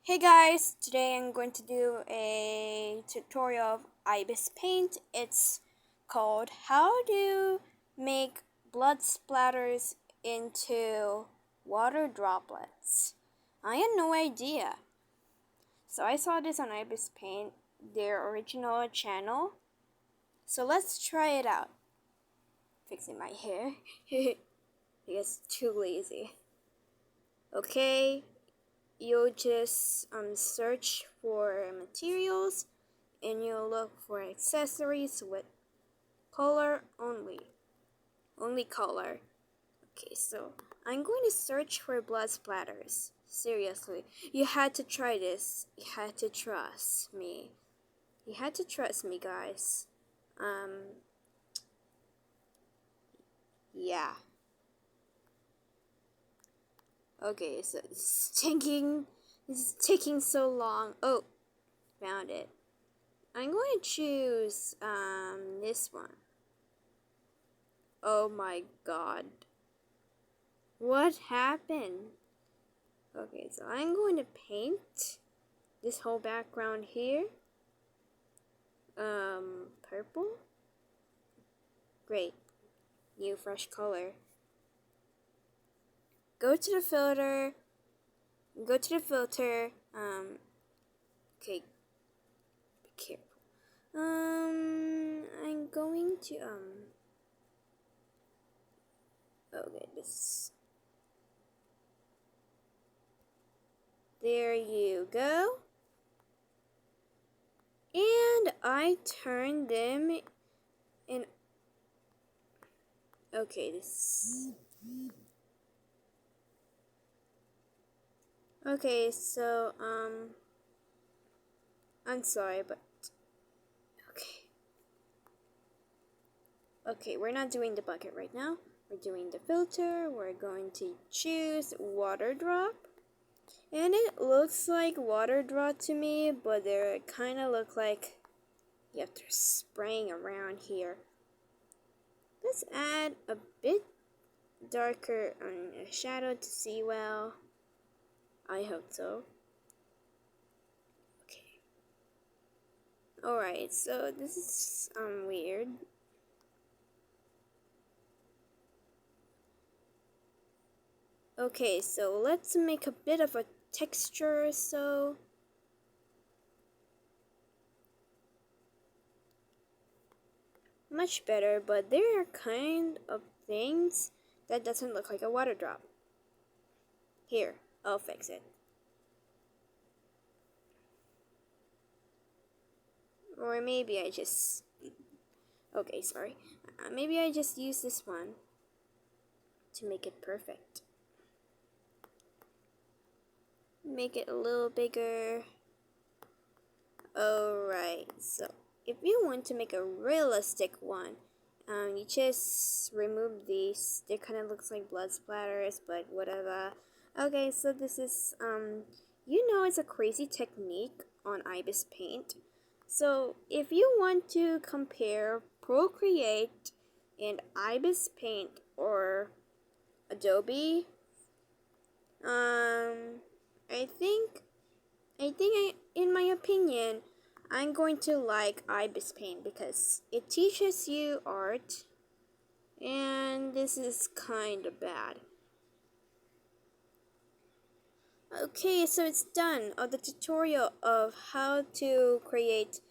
Hey guys, today I'm going to do a tutorial of Ibis Paint. It's called How to Make Blood Splatters into Water Droplets. I had no idea. So I saw this on Ibis Paint, their original channel. So let's try it out. Fixing my hair. It's too lazy. Okay, you'll just search for materials and you'll look for accessories with color only color. Okay, so I'm going to search for blood splatters. Seriously, you had to try this. You had to trust me. You had to trust me, guys. Yeah. Okay, so this is taking so long. Oh, found it. I'm going to choose this one. Oh my god. What happened? Okay, so I'm going to paint this whole background here. Purple? Great. New fresh color. Go to the filter. Okay. Be careful. I'm going to, okay, this. There you go. And I turn them in. Okay, this. Okay, so, I'm sorry, but. Okay. Okay, we're not doing the bucket right now. We're doing the filter. We're going to choose water drop. And it looks like water drop to me, but they kind of look like they're spraying around here. Let's add a bit darker shadow to see well. I hope so. Okay. Alright, so this is weird. Okay, so let's make a bit of a texture so. Much better, but there are kind of things that doesn't look like a water drop. Here, I'll fix it. Or maybe I just. Okay, sorry. Maybe I just use this one to make it perfect. Make it a little bigger. Alright, so if you want to make a realistic one, you just remove these. They kind of looks like blood splatters, but whatever. Okay, so this is, it's a crazy technique on Ibis Paint. So if you want to compare Procreate and Ibis Paint or Adobe, I think in my opinion, I'm going to like Ibis Paint because it teaches you art, and this is kind of bad. Okay, so it's done of the tutorial of how to create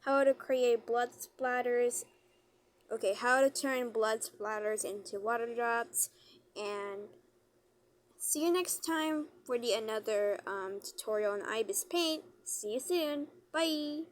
how to create blood splatters. Okay, how to turn blood splatters into water drops, and see you next time for the another tutorial on Ibis Paint. See you soon. Bye.